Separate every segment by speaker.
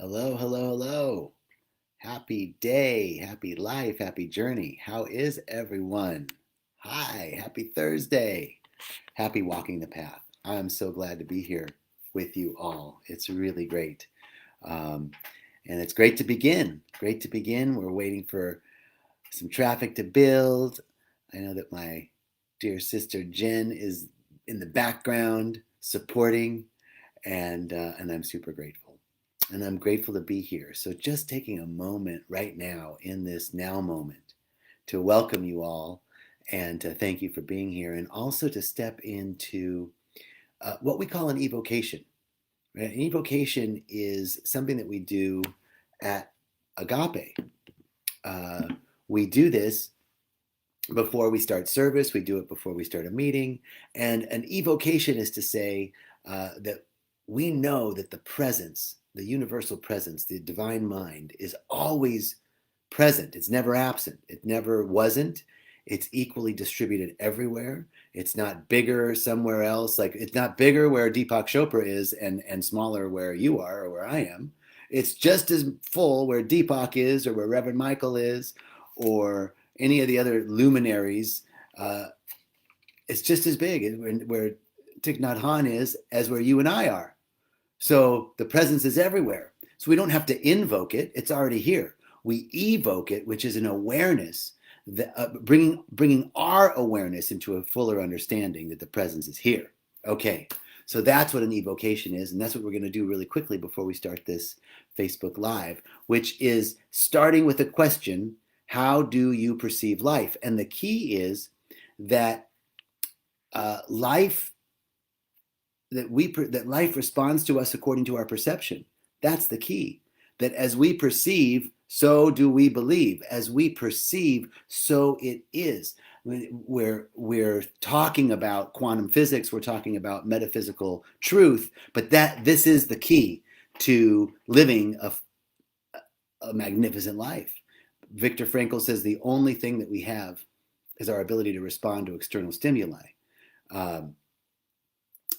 Speaker 1: Hello, hello, hello. Happy day, happy life, happy journey. How is everyone? Hi, happy Thursday. Happy walking the path. I'm so glad to be here with you all. It's really great. Um, and it's great to begin. Great to begin. We're waiting for some traffic to build. I know that my dear sister Jen is in the background supporting, and I'm super grateful. And I'm grateful to be here. So just taking a moment right now in this now moment to welcome you all and to thank you for being here, and also to step into what we call an evocation. Right? An evocation is something that we do at Agape. Uh, we do this before we start service. We do it before we start a meeting. And an evocation is to say that we know that the presence, the universal presence, the divine mind is always present. It's never absent. It never wasn't. It's equally distributed everywhere. It's not bigger somewhere else. Like, it's not bigger where Deepak Chopra is and smaller where you are or where I am. It's just as full where Deepak is or where Reverend Michael is or any of the other luminaries. Uh, it's just as big where Thich Nhat Hanh is as where you and I are. So the presence is everywhere. So we don't have to invoke it. It's already here. We evoke it, which is an awareness, that, bringing our awareness into a fuller understanding that the presence is here. Okay, so that's what an evocation is, and that's what we're going to do really quickly before we start this Facebook Live, which is starting with a question: how do you perceive life? And the key is that life that life responds to us according to our perception. That's the key. That as we perceive, so do we believe. As we perceive, so it is. We're talking about quantum physics. We're talking about metaphysical truth. But this is the key to living a magnificent life. Viktor Frankl says the only thing that we have is our ability to respond to external stimuli.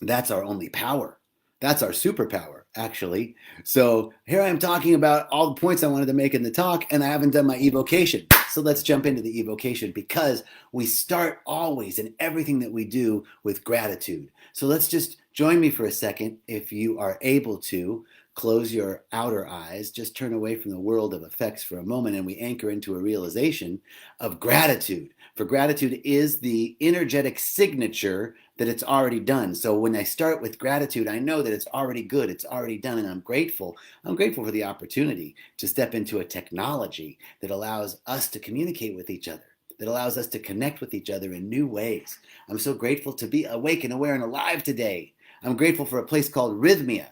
Speaker 1: That's our only power. That's our superpower, actually. So here I am talking about all the points I wanted to make in the talk, and I haven't done my evocation. So let's jump into the evocation, because we start always in everything that we do with gratitude. So let's just join me for a second. If you are able to, close your outer eyes, just turn away from the world of effects for a moment, and we anchor into a realization of gratitude. For gratitude is the energetic signature that it's already done. So when I start with gratitude, I know that it's already good, it's already done, and I'm grateful. I'm grateful for the opportunity to step into a technology that allows us to communicate with each other, that allows us to connect with each other in new ways. I'm so grateful to be awake and aware and alive today. I'm grateful for a place called Rhythmia.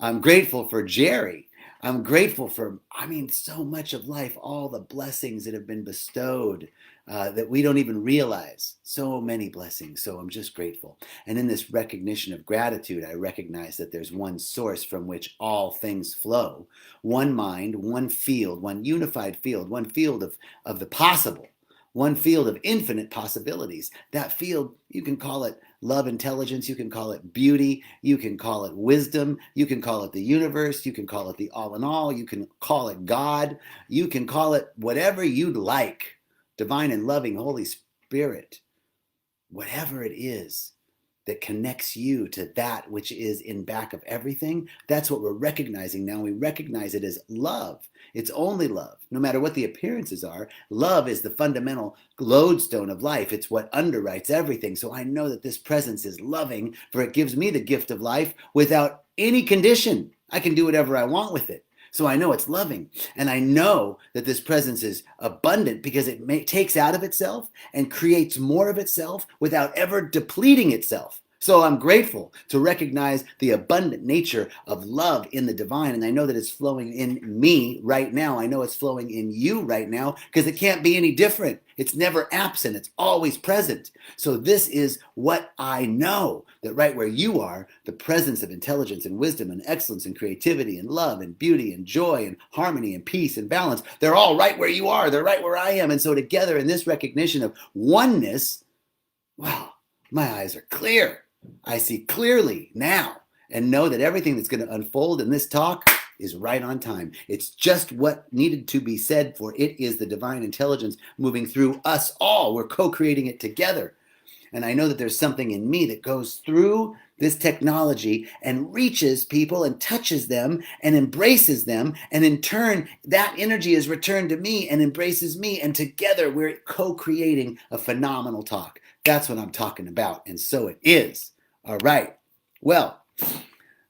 Speaker 1: I'm grateful for Jerry. I'm grateful for, so much of life, all the blessings that have been bestowed that we don't even realize. So many blessings. So I'm just grateful. And in this recognition of gratitude, I recognize that there's one source from which all things flow, one mind, one field, one unified field, one field of the possible, one field of infinite possibilities. That field, you can call it love intelligence, you can call it beauty, you can call it wisdom, you can call it the universe, you can call it the all in all, you can call it God, you can call it whatever you'd like. Divine and loving Holy Spirit, whatever it is that connects you to that which is in back of everything, that's what we're recognizing now. We recognize it as love. It's only love. No matter what the appearances are, love is the fundamental lodestone of life. It's what underwrites everything. So I know that this presence is loving, for it gives me the gift of life without any condition. I can do whatever I want with it. So I know it's loving. And I know that this presence is abundant because it takes out of itself and creates more of itself without ever depleting itself. So I'm grateful to recognize the abundant nature of love in the divine. And I know that it's flowing in me right now. I know it's flowing in you right now, because it can't be any different. It's never absent. It's always present. So this is what I know, that right where you are, the presence of intelligence and wisdom and excellence and creativity and love and beauty and joy and harmony and peace and balance, they're all right where you are. They're right where I am. And so together in this recognition of oneness, wow, my eyes are clear. I see clearly now, and know that everything that's going to unfold in this talk is right on time. It's just what needed to be said, for it is the divine intelligence moving through us all. We're co-creating it together. And I know that there's something in me that goes through this technology and reaches people and touches them and embraces them. And in turn, that energy is returned to me and embraces me. And together we're co-creating a phenomenal talk. That's what I'm talking about. And so it is. All right. Well,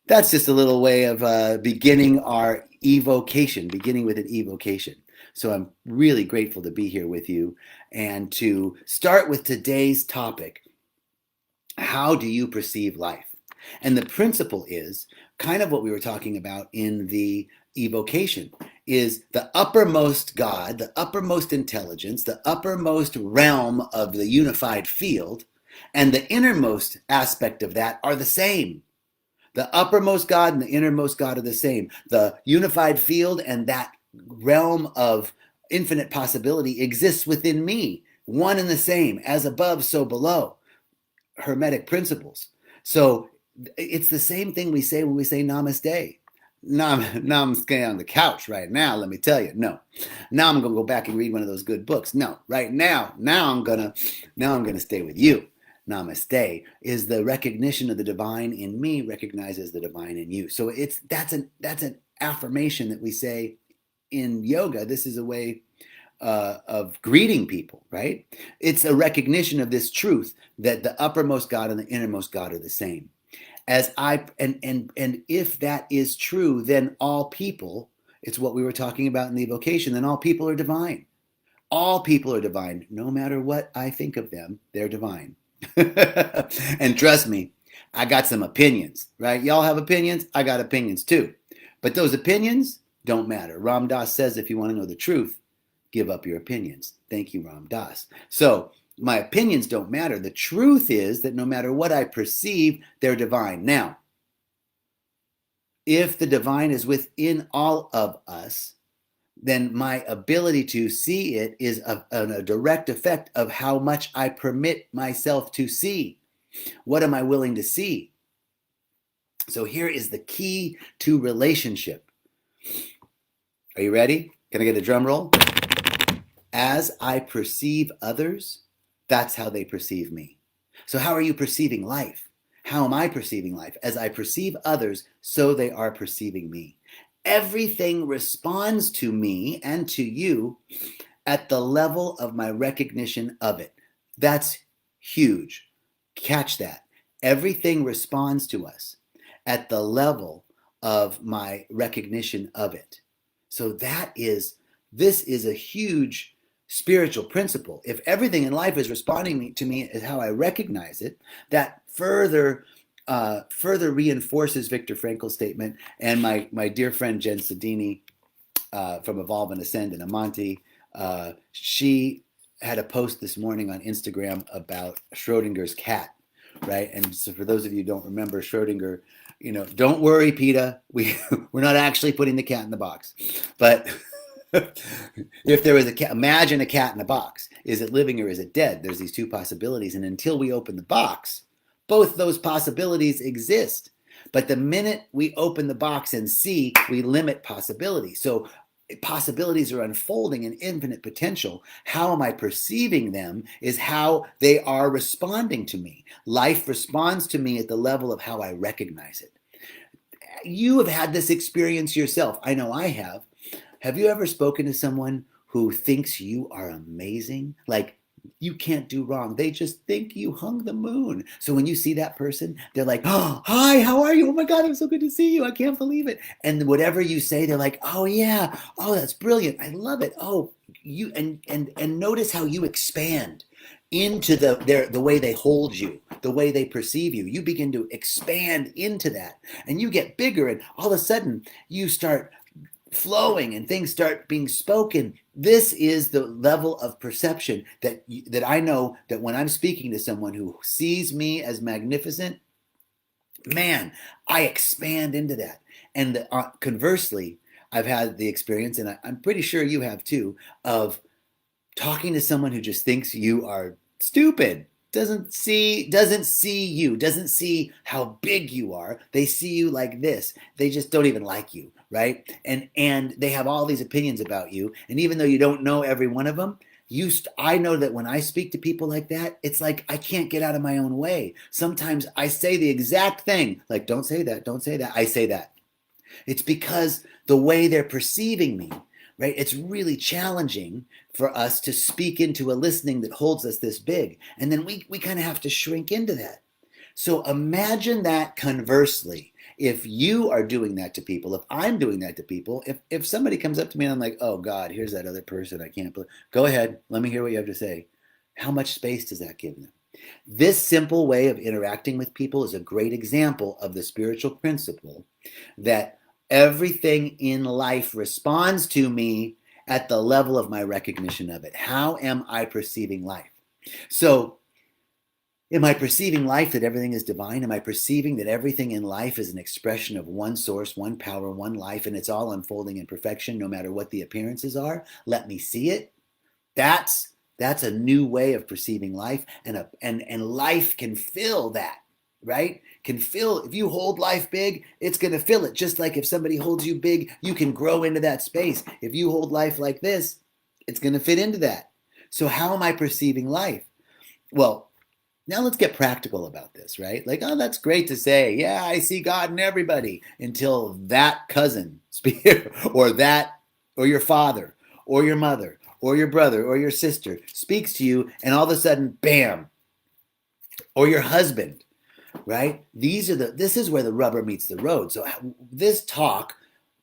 Speaker 1: that's just a little way of beginning our evocation, beginning with an evocation. So I'm really grateful to be here with you and to start with today's topic. How do you perceive life? And the principle is kind of what we were talking about in the evocation, is the uppermost God, the uppermost intelligence, the uppermost realm of the unified field, and the innermost aspect of that are the same. The uppermost God and the innermost God are the same. The unified field and that realm of infinite possibility exists within me, one and the same, as above, so below. Hermetic principles. So it's the same thing we say when we say namaste. Namaste on the couch right now, let me tell you. No. Now I'm going to go back and read one of those good books. No, right now I'm going to stay with you. Namaste is the recognition of the divine in me recognizes the divine in you. So that's an affirmation that we say in yoga. This is a way of greeting people, right? It's a recognition of this truth that the uppermost God and the innermost God are the same. And if that is true, then all people, it's what we were talking about in the evocation, then all people are divine. All people are divine. No matter what I think of them, they're divine. And trust me, I got some opinions, right? Y'all have opinions? I got opinions too. But those opinions don't matter. Ram Dass says if you want to know the truth, give up your opinions. Thank you, Ram Dass. So my opinions don't matter. The truth is that no matter what I perceive, they're divine. Now, if the divine is within all of us, then my ability to see it is a direct effect of how much I permit myself to see. What am I willing to see? So here is the key to relationship. Are you ready? Can I get a drum roll? As I perceive others, that's how they perceive me. So how are you perceiving life? How am I perceiving life? As I perceive others, so they are perceiving me. Everything responds to me and to you at the level of my recognition of it. That's huge. Catch that. Everything responds to us at the level of my recognition of it. So this is a huge spiritual principle. If everything in life is responding to me as how I recognize it, that further reinforces Viktor Frankl's statement. And my dear friend Jen Sedini from Evolve and Ascend in Amante, she had a post this morning on Instagram about Schrodinger's cat, right? And so for those of you who don't remember Schrodinger, don't worry, PETA, we're not actually putting the cat in the box. But if there was a cat, imagine a cat in a box. Is it living or is it dead? There's these two possibilities. And until we open the box, both those possibilities exist. But the minute we open the box and see, we limit possibility. So possibilities are unfolding in infinite potential. How am I perceiving them is how they are responding to me. Life responds to me at the level of how I recognize it. You have had this experience yourself. I know I have. Have you ever spoken to someone who thinks you are amazing? Like, you can't do wrong. They just think you hung the moon. So when you see that person, they're like, oh, hi, how are you? Oh my God, I'm so good to see you. I can't believe it. And whatever you say, they're like, oh yeah, oh, that's brilliant. I love it. Oh, you and notice how you expand into the way they hold you, the way they perceive you. You begin to expand into that and you get bigger, and all of a sudden you start flowing and things start being spoken. This is the level of perception that I know that when I'm speaking to someone who sees me as magnificent, man, I expand into that. And conversely, I've had the experience, and I'm pretty sure you have too, of talking to someone who just thinks you are stupid. doesn't see you, doesn't see how big you are. They see you like this. They just don't even like you, right? And they have all these opinions about you. And even though you don't know every one of them, I know that when I speak to people like that, it's like I can't get out of my own way. Sometimes I say the exact thing, like don't say that, don't say that. I say that. It's because the way they're perceiving me, right? It's really challenging for us to speak into a listening that holds us this big. And then we kind of have to shrink into that. So imagine that conversely. If you are doing that to people, if I'm doing that to people, if somebody comes up to me and I'm like, oh God, here's that other person, I can't believe, go ahead, let me hear what you have to say. How much space does that give them? This simple way of interacting with people is a great example of the spiritual principle that everything in life responds to me at the level of my recognition of it. How am I perceiving life? So, am I perceiving life that everything is divine? Am I perceiving that everything in life is an expression of one source, one power, one life, and it's all unfolding in perfection no matter what the appearances are? Let me see it. That's a new way of perceiving life, and life can fill that, right? Can fill, if you hold life big, it's going to fill it. Just like if somebody holds you big, you can grow into that space. If you hold life like this, it's going to fit into that. So how am I perceiving life? Well, now let's get practical about this, right? Like, oh, that's great to say. Yeah, I see God in everybody, until that cousin or or your father or your mother or your brother or your sister speaks to you, and all of a sudden, bam, or your husband, right? This is where the rubber meets the road. So this talk,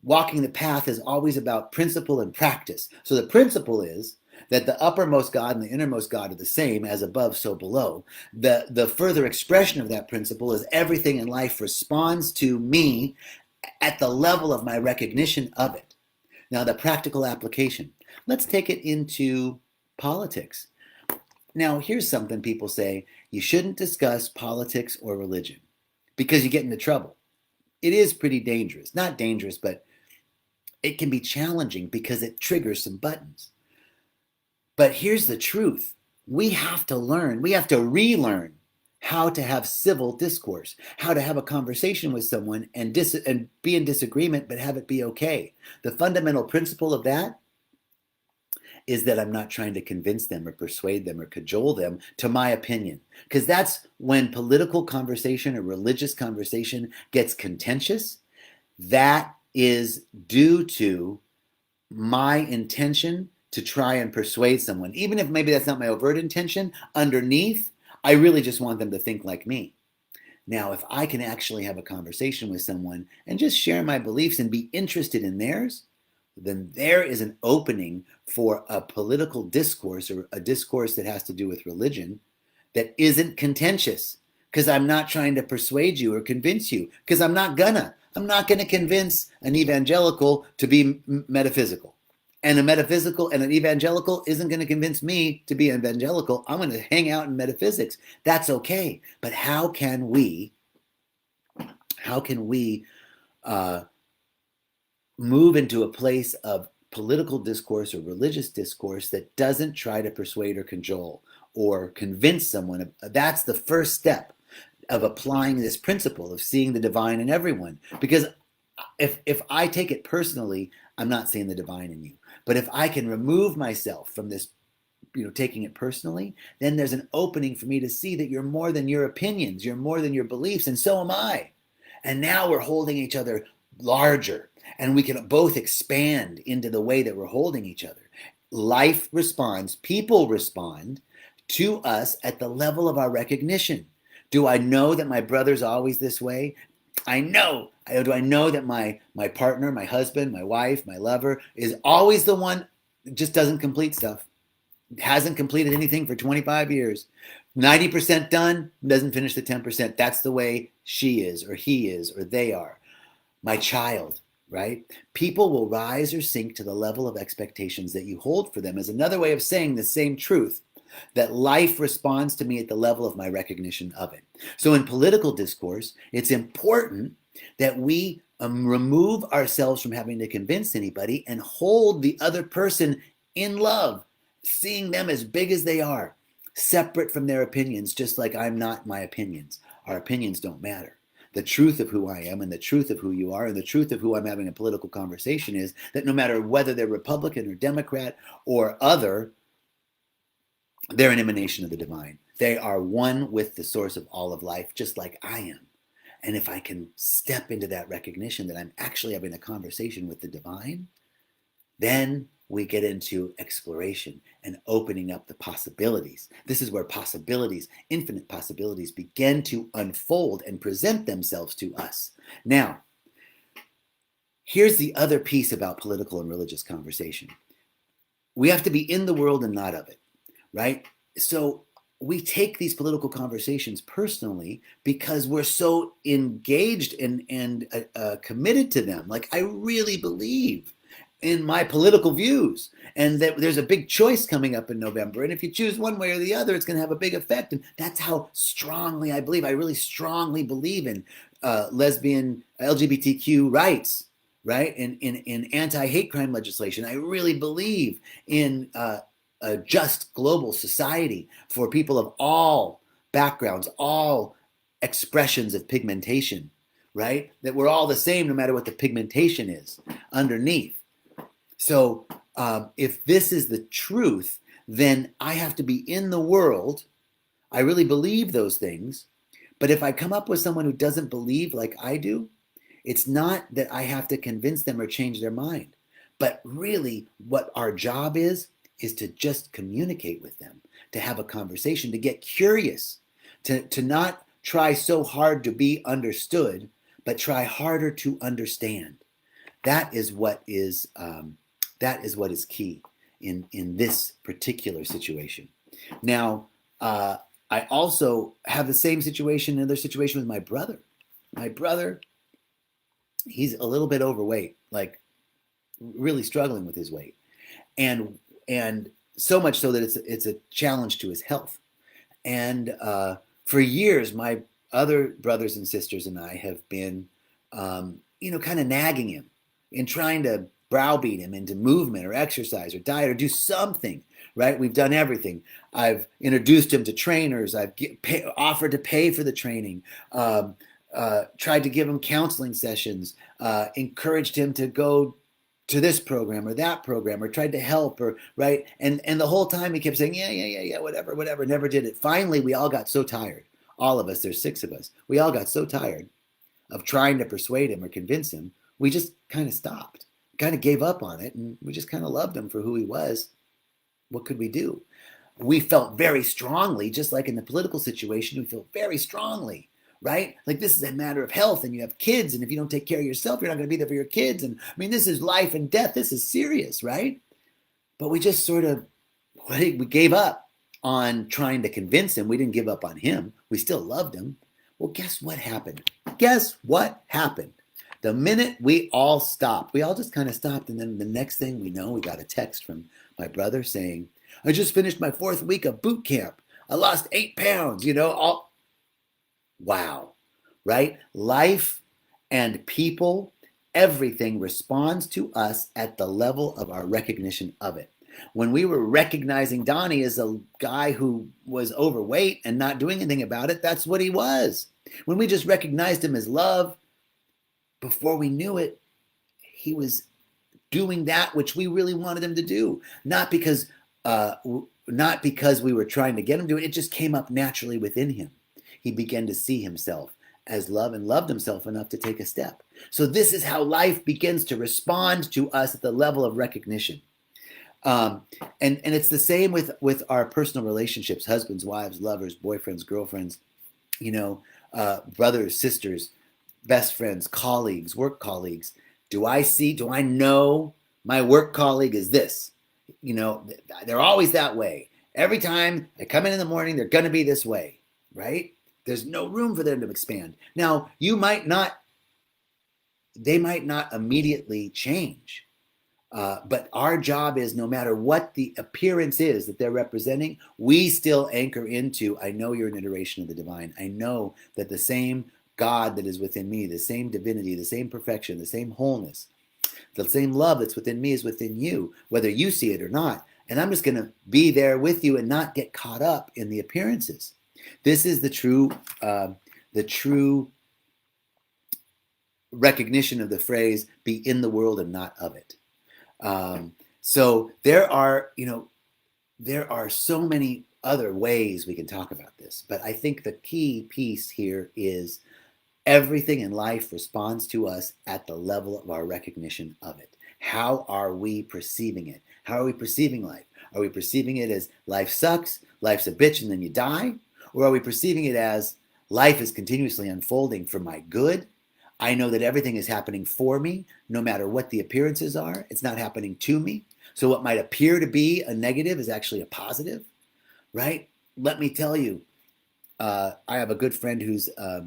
Speaker 1: walking the path, is always about principle and practice. So the principle is that the uppermost God and the innermost God are the same, as above, so below. The further expression of that principle is everything in life responds to me at the level of my recognition of it. Now, the practical application. Let's take it into politics. Now, here's something people say: you shouldn't discuss politics or religion because you get into trouble. It is pretty dangerous. Not dangerous, but it can be challenging because it triggers some buttons. But here's the truth. We have to relearn how to have civil discourse, how to have a conversation with someone and be in disagreement, but have it be okay. The fundamental principle of that is that I'm not trying to convince them or persuade them or cajole them to my opinion. Because that's when political conversation or religious conversation gets contentious. That is due to my intention to try and persuade someone. Even if maybe that's not my overt intention, underneath, I really just want them to think like me. Now, if I can actually have a conversation with someone and just share my beliefs and be interested in theirs, then there is an opening for a political discourse, or a discourse that has to do with religion, that isn't contentious, because I'm not trying to persuade you or convince you, because I'm not gonna convince an evangelical to be metaphysical. And an evangelical isn't going to convince me to be evangelical. I'm going to hang out in metaphysics. That's okay. But how can we move into a place of political discourse or religious discourse that doesn't try to persuade or cajole or convince someone? That's the first step of applying this principle of seeing the divine in everyone. Because if I take it personally, I'm not seeing the divine in you. But if I can remove myself from this, taking it personally, then there's an opening for me to see that you're more than your opinions, you're more than your beliefs, and so am I. And now we're holding each other larger, and we can both expand into the way that we're holding each other. Life responds, people respond to us at the level of our recognition. Do I know that my brother's always this way? I know. Do I know that my partner, my husband, my wife, my lover is always the one that just doesn't complete stuff? Hasn't completed anything for 25 years. 90% done, doesn't finish the 10%. That's the way she is, or he is, or they are. My child, right? People will rise or sink to the level of expectations that you hold for them, is another way of saying the same truth, that life responds to me at the level of my recognition of it. So in political discourse, it's important that we remove ourselves from having to convince anybody and hold the other person in love, seeing them as big as they are, separate from their opinions, just like I'm not my opinions. Our opinions don't matter. The truth of who I am and the truth of who you are and the truth of who I'm having a political conversation is that no matter whether they're Republican or Democrat or other, they're an emanation of the divine. They are one with the source of all of life, just like I am. And if I can step into that recognition that I'm actually having a conversation with the divine, then we get into exploration and opening up the possibilities. This is where possibilities, infinite possibilities, begin to unfold and present themselves to us. Now, here's the other piece about political and religious conversation. We have to be in the world and not of it, right? So we take these political conversations personally because we're so engaged and committed to them. Like, I really believe in my political views and that there's a big choice coming up in November. And if you choose one way or the other, it's going to have a big effect. And that's how strongly I believe. I really strongly believe in lesbian LGBTQ rights, right? In anti-hate crime legislation. I really believe in a just global society for people of all backgrounds, all expressions of pigmentation, right? That we're all the same no matter what the pigmentation is underneath. So if this is the truth, then I have to be in the world. I really believe those things. But if I come up with someone who doesn't believe like I do, it's not that I have to convince them or change their mind. But really what our job is to just communicate with them, to have a conversation, to get curious, to not try so hard to be understood, but try harder to understand. That is what is key in this particular situation. Now, I also have the same situation, another situation with my brother. My brother, he's a little bit overweight, like really struggling with his weight, and so much so that it's a challenge to his health. And for years, my other brothers and sisters and I have been, kind of nagging him and trying to browbeat him into movement or exercise or diet or do something, right? We've done everything. I've introduced him to trainers. I've offered to pay for the training, tried to give him counseling sessions, encouraged him to go to this program or that program, or tried to help, or right. And the whole time he kept saying, yeah, whatever, never did it. Finally, we all got so tired. All of us, there's 6 of us. We all got so tired of trying to persuade him or convince him. We just kind of stopped, kind of gave up on it. And we just kind of loved him for who he was. What could we do? We felt very strongly, just like in the political situation, we feel very strongly, right? Like this is a matter of health and you have kids. And if you don't take care of yourself, you're not going to be there for your kids. And I mean, this is life and death. This is serious, right? But we just sort of, we gave up on trying to convince him. We didn't give up on him. We still loved him. Well, guess what happened? Guess what happened? The minute we all stopped, we all just kind of stopped. And then the next thing we know, we got a text from my brother saying, I just finished my 4th week of boot camp. I lost 8 pounds, Wow, right? Life and people, everything responds to us at the level of our recognition of it. When we were recognizing Donnie as a guy who was overweight and not doing anything about it, that's what he was. When we just recognized him as love, before we knew it, he was doing that which we really wanted him to do. Not because we were trying to get him to it. It just came up naturally within him. He began to see himself as love and loved himself enough to take a step. So this is how life begins to respond to us at the level of recognition. And it's the same with our personal relationships, husbands, wives, lovers, boyfriends, girlfriends, brothers, sisters, best friends, colleagues, work colleagues. Do I know my work colleague is this? They're always that way. Every time they come in the morning, they're going to be this way, right? There's no room for them to expand. Now, they might not immediately change. But our job is, no matter what the appearance is that they're representing, we still anchor into, I know you're an iteration of the divine. I know that the same God that is within me, the same divinity, the same perfection, the same wholeness, the same love that's within me is within you, whether you see it or not. And I'm just going to be there with you and not get caught up in the appearances. This is the true recognition of the phrase "be in the world and not of it." So there are, there are so many other ways we can talk about this, but I think the key piece here is everything in life responds to us at the level of our recognition of it. How are we perceiving it? How are we perceiving life? Are we perceiving it as life sucks, life's a bitch, and then you die? Or are we perceiving it as life is continuously unfolding for my good? I know that everything is happening for me, no matter what the appearances are. It's not happening to me. So what might appear to be a negative is actually a positive, right? Let me tell you, I have a good friend who's a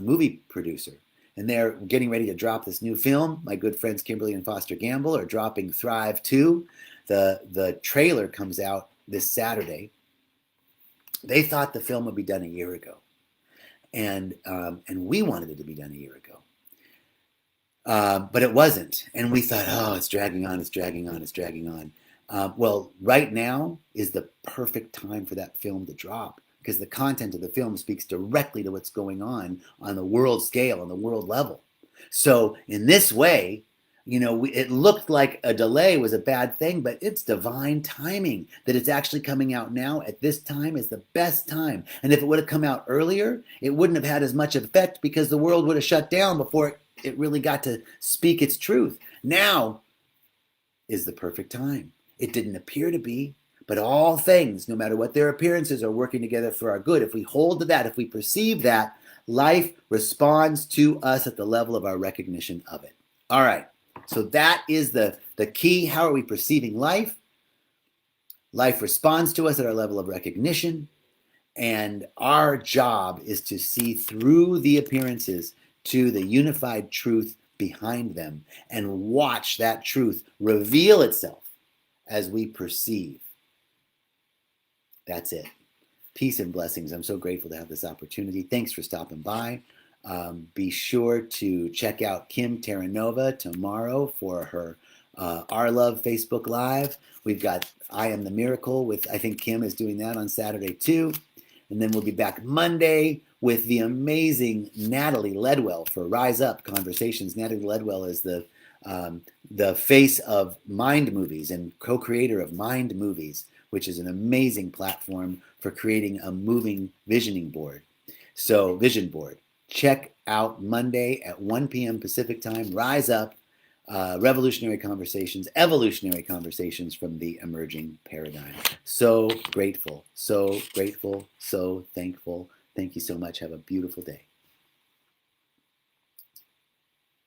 Speaker 1: movie producer, and they're getting ready to drop this new film. My good friends Kimberly and Foster Gamble are dropping Thrive 2. The trailer comes out this Saturday. They thought the film would be done a year ago, and we wanted it to be done a year ago. But it wasn't. And we thought, oh, it's dragging on, it's dragging on, it's dragging on. Well, right now is the perfect time for that film to drop, because the content of the film speaks directly to what's going on the world scale, on the world level. So in this way, it looked like a delay was a bad thing, but it's divine timing that it's actually coming out now at this time is the best time. And if it would have come out earlier, it wouldn't have had as much effect because the world would have shut down before it really got to speak its truth. Now is the perfect time. It didn't appear to be, but all things, no matter what their appearances, are working together for our good. If we hold to that, if we perceive that, life responds to us at the level of our recognition of it. All right. So that is the key. How are we perceiving life? Life responds to us at our level of recognition. And our job is to see through the appearances to the unified truth behind them and watch that truth reveal itself as we perceive. That's it. Peace and blessings. I'm so grateful to have this opportunity. Thanks for stopping by. Be sure to check out Kim Terranova tomorrow for her Our Love Facebook Live. We've got I Am the Miracle with, I think Kim is doing that on Saturday too. And then we'll be back Monday with the amazing Natalie Ledwell for Rise Up Conversations. Natalie Ledwell is the face of Mind Movies and co-creator of Mind Movies, which is an amazing platform for creating a moving visioning board. So, vision board. Check out Monday at 1 p.m. Pacific time. Rise Up, revolutionary conversations, evolutionary conversations from the emerging paradigm. So grateful, so thankful. Thank you so much. Have a beautiful day.